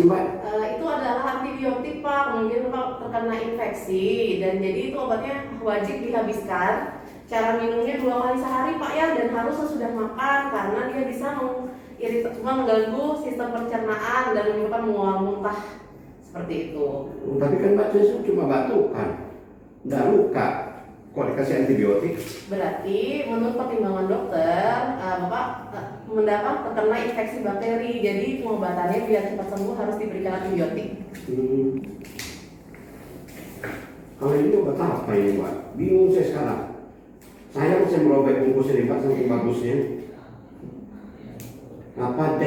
sih Mbak? Itu adalah antibiotik Pak, mungkin Pak terkena infeksi dan jadi itu obatnya wajib dihabiskan. Cara minumnya 2 kali sehari Pak ya, dan harus sesudah makan karena dia bisa mengganggu sistem pencernaan dan menyebabkan mual muntah seperti itu. Tapi kan Mbak saya cuma batuk kan, nggak luka. Kok dikasih antibiotik? Berarti menurut pertimbangan dokter, Bapak mendapat terkena infeksi bakteri. Jadi pengobatannya biar cepat sembuh harus diberikan antibiotik. Kalau ini obat apa ini Mbak? Bingung saya sekarang. Saya masih merobek bungkus ini Mbak, saking bagusnya. Apa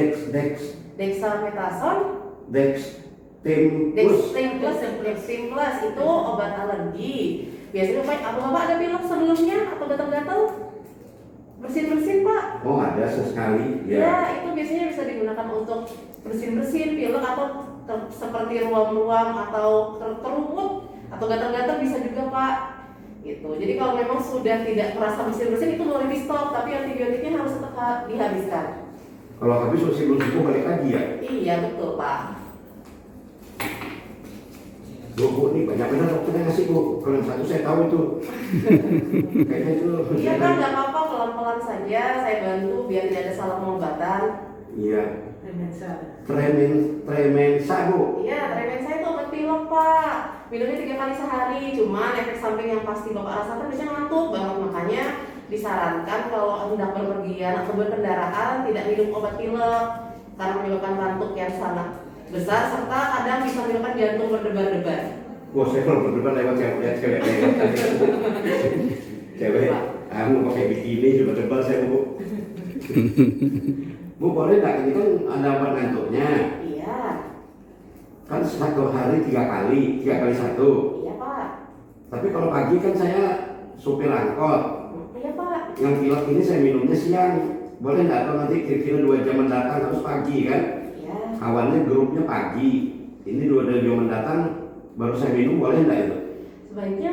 Dexamethasone, Dextim Plus itu obat alergi. Biasanya Bapak ada pilek sebelumnya atau gatal-gatal? Bersin-bersin Pak? Oh ada sesekali ya. Ya itu biasanya bisa digunakan untuk bersin-bersin pilek atau seperti ruam-ruam atau keruput atau gatal-gatal bisa juga Pak. Gitu. Jadi kalau memang sudah tidak merasa bersin-bersin itu boleh di stop, tapi antibiotiknya harus tetap dihabiskan. Kalau habis masih belum sembuh balik lagi ya? Iya betul Pak. Bu, ini banyak benar dokternya ngasih Bu. Kalau satu saya tahu itu. Kayaknya itu. Iya kan, nggak apa-apa, pelan-pelan saja. Saya bantu biar tidak ada salah pengobatan. Iya. Tremensa Tremensa Bu. Iya, tremensa itu obat pilek Pak. Minumnya 3 kali sehari. Cuman efek samping yang pasti Bapak rasakan biasanya ngantuk banget. Makanya disarankan kalau hendak berpergian atau berkendaraan tidak minum obat pilek karena menyebabkan kantuk yang sangat besar serta kadang bisa menyebabkan jantung berdebar-debar. Wah saya kalau berdebat lewat cewek cewek kamu pakai bikini juga tebal saya Bu. Bu boleh nggak, ini kan ada obat ngantuknya. Iya. Kan 1 hari 3 kali 1. Iya Pak. Tapi kalau pagi kan saya supir angkot. Iya Pak. Yang pilek ini saya minumnya siang. Boleh nggak, atau nanti kira-kira 2 jam mendatang harus pagi kan? Awalnya grupnya pagi, ini 2 jam mendatang baru saya minum, boleh nggak itu? Sebaiknya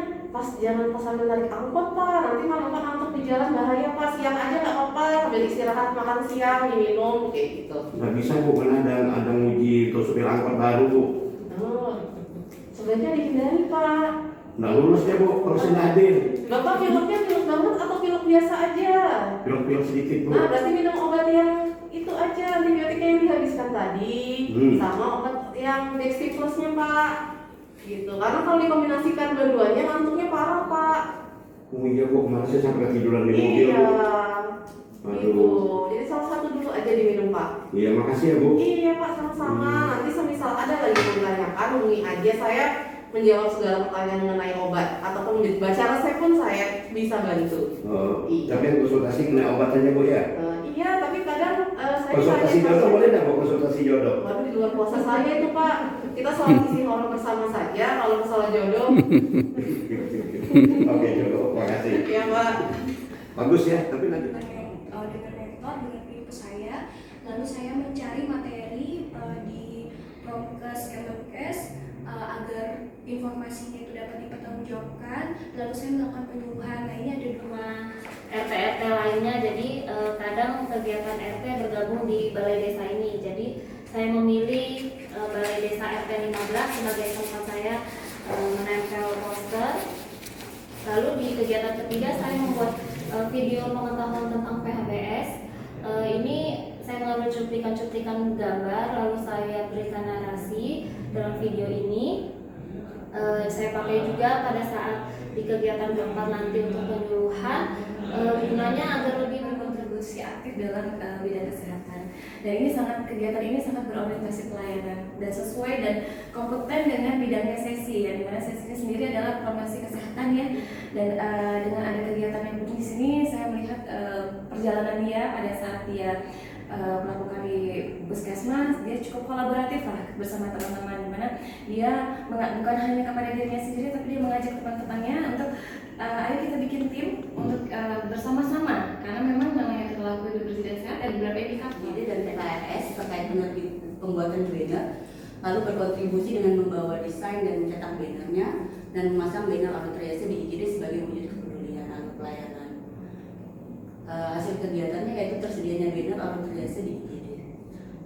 jangan pas sambil narik angkot Pak, nanti malah Bapak ngantuk di jalan bahaya Pak. Siang aja nggak apa-apa, sambil istirahat makan siang diminum kayak gitu. Nggak bisa Bu, karena ada nguji untuk supir angkot baru Bu. Sebaiknya dihindari Pak. Nggak lulus ya Bu, kalau saya nggak hadir. Bapak pileknya pilek banget atau pilek biasa aja? Pilek sedikit Bu. Nah berarti minum obat yang itu aja, antibiotiknya yang dihabiskan tadi, sama obat yang Dextim Plusnya Pak. Gitu, karena kalau dikombinasikan dua-duanya ngantuknya parah Pak. Oh iya Bu, kemarin saya sampai ketiduran di mobil Iya. Bu. Gitu. Jadi salah satu dulu aja diminum Pak. Iya makasih ya Bu. Iya Pak, sama-sama. Nanti semisal ada lagi yang ditanyakan, hubungi aja saya menjawab segala pertanyaan mengenai obat ataupun baca resep pun saya bisa bantu. Iya. Tapi yang konsultasi kena obat aja Bu ya? Iya, tapi kadang saya konsultasi jodoh boleh nggak Bu, konsultasi jodoh? Waduh, di luar puasa saya itu Pak. Kita sholat isi horor bersama saja. Kalau masalah jodoh. Oke jodoh, makasih. Iya Pak. Bagus ya, tapi nanti. Dengan laptop, dengan pintu saya, lalu saya mencari materi di Promkes Kemenkes agar informasinya itu dapat dipertanggungjawabkan. Lalu saya melakukan penyuluhan. Nah ini ada 2 RT lainnya, jadi kadang kegiatan RT bergabung di balai desa ini. Jadi saya memilih balai desa RT 15 sebagai tempat saya menempel poster. Lalu di kegiatan ketiga saya membuat video pengetahuan tentang PHBS. Ini saya mengambil cuplikan-cuplikan gambar, lalu saya berikan narasi dalam video ini. Saya pakai juga pada saat di kegiatan keempat nanti untuk penyuluhan, gunanya agar lebih berkontribusi aktif dalam bidang kesehatan. Dan ini kegiatan ini sangat berorientasi pelayanan dan sesuai dan kompeten dengan bidangnya sesi, yang dimana sesinya sendiri adalah promosi kesehatan ya. Dan dengan ada kegiatan yang penting di sini, saya melihat perjalanan dia pada saat dia melakukan di puskesmas, dia cukup kolaboratif lah bersama teman-teman, dimana dia bukan hanya kepada dirinya sendiri, tapi dia mengajak teman-temannya untuk ayo kita bikin tim untuk bersama-sama, karena memang namanya perilaku hidup bersih dan sehat ada beberapa indikator dan TKRS terkait dengan pembuatan banner, lalu berkontribusi dengan membawa desain dan mencetak bannernya dan memasang banner alutriasi di IGD sebagai wujud kepedulian atau pelayanan. Hasil kegiatannya yaitu tersedianya banner alutriasi di IGD.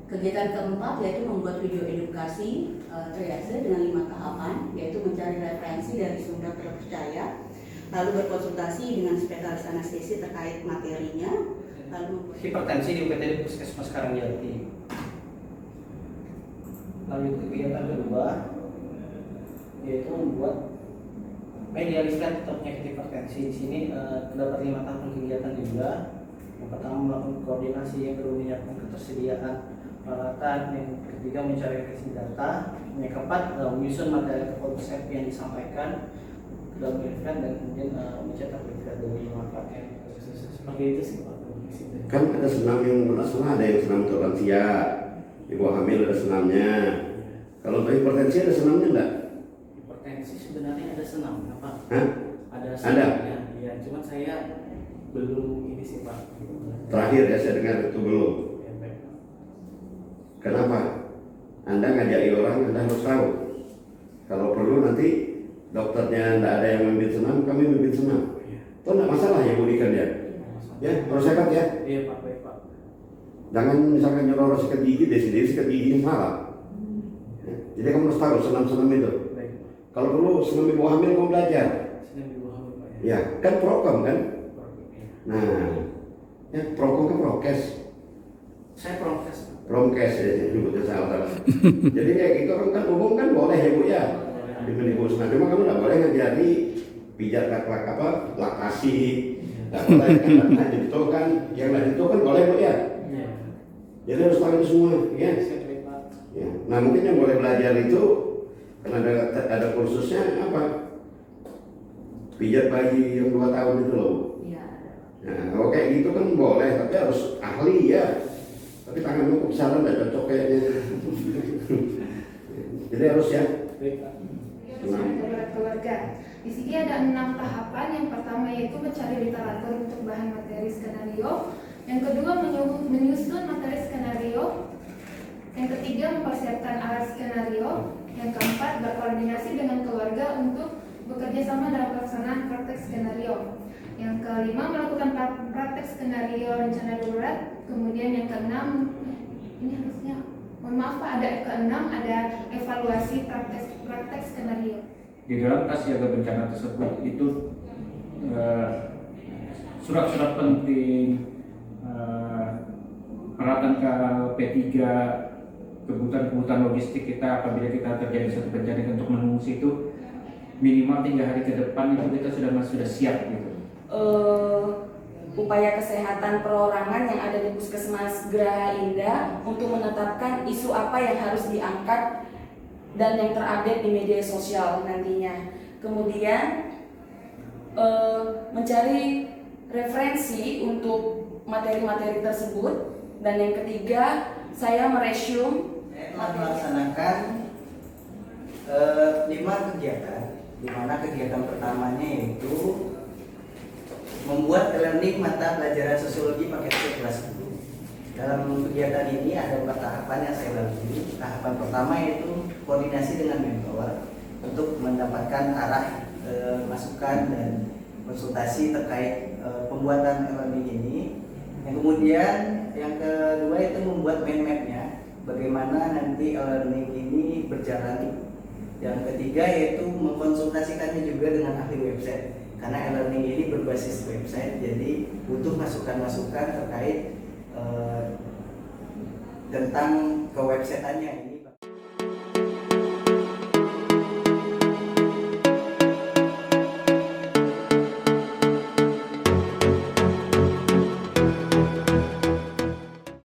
Kegiatan keempat yaitu membuat video edukasi triase dengan 5 tahapan, yaitu mencari referensi dari sumber terpercaya, lalu berkonsultasi dengan spesialis anestesi terkait materinya, lalu hipertensi di UPTD Puskesmas Karangjati. Lanjut ke kegiatan kedua, yaitu membuat medialiskan tentang penyakit hipertensi. Di sini terdapat 5 tahapan kegiatan juga. Yang pertama melakukan koordinasi, yang kedua menyiapkan ketersediaan peralatan, yang ketiga mencari referensi data, yang keempat menyusun materi konsep yang disampaikan dalam event, dan kemudian mencetak berita dari manfaatnya. Seperti itu sih Pak. Kan ada senam yang nasional, ada yang senam untuk lansia, ibu hamil ada senamnya. Kalau untuk hipertensi ada senamnya enggak? Hipertensi sebenarnya ada senam, apa? Hah? Ada Ada? senamnya, ya. Cuma saya belum ini sih Pak. Terakhir ya saya dengar itu belum. Ya, baik. Kenapa? Anda ngajari orang, Anda harus tahu. Kalau perlu nanti dokternya tidak ada yang memimpin senam, kami memimpin senam. Itu tidak masalah ya budikan ya. Ya, harus sehat ya. Iya Pak, baik Pak. Jangan misalkan nyuruh orang sikat gigi, dia sendiri sikat giginya salah. Ya, jadi kamu harus tahu senam-senam itu. Baik. Kalau perlu senam ibu hamil kamu belajar. Sedang di bawah Pak ya. Ya, kan program kan. Ya. Nah, ya program kan prokes. Saya prokes. Promkes ya, nyebutnya salah. Jadi kayak gitu kan umum kan boleh ya bu ya. Di menimbul senam, cuma kamu nggak boleh ngajari pijat laktasi. Nggak boleh kan lanjut itu kan, yang lanjut itu kan boleh bu ya. Iya. Jadi harus tahu itu semua, ya. Saya baik Pak. Ya. Nah mungkin yang boleh belajar itu karena ada kursusnya apa? Pijat bayi yang 2 tahun itu loh. ya Nah kalau kayak gitu kan boleh, tapi harus ahli ya. Tapi tanganmu kok salah nggak cocok kayaknya. Jadi harus ya. Baik Pak. Darurat keluarga. Di sini ada 6 tahapan. Yang pertama yaitu mencari literatur untuk bahan materi skenario. Yang kedua menyusun materi skenario. Yang ketiga mempersiapkan alat skenario. Yang keempat berkoordinasi dengan keluarga untuk bekerja sama dalam pelaksanaan praktek skenario. Yang kelima melakukan praktek skenario rencana darurat. Kemudian yang keenam, ini harusnya mohon maaf Pak, ada keenam ada evaluasi praktek skenario. Di dalam tas siaga bencana tersebut itu surat-surat penting, peralatan P3, kebutuhan logistik kita apabila kita terjadi satu bencana untuk mengungsi itu minimal 3 hari ke depan itu kita sudah siap gitu. Upaya kesehatan perorangan yang ada di Puskesmas Geraha Indah untuk menetapkan isu apa yang harus diangkat dan yang terupdate di media sosial nantinya. Kemudian mencari referensi untuk materi-materi tersebut, dan yang ketiga saya meresume Melaksanakan 5 kegiatan, di mana kegiatan pertamanya yaitu membuat e-learning mata pelajaran sosiologi paket C kelas 10. Dalam kegiatan ini ada 4 tahapan yang saya lalui. Tahapan pertama yaitu koordinasi dengan mentor untuk mendapatkan arah masukan dan konsultasi terkait pembuatan e-learning ini. Yang kemudian yang kedua itu membuat mind map-nya, bagaimana nanti e-learning ini berjalan. Yang ketiga yaitu mengkonsultasikannya juga dengan ahli website, karena e-learning ini berbasis website, jadi butuh masukan-masukan terkait tentang kewebsitenya ini.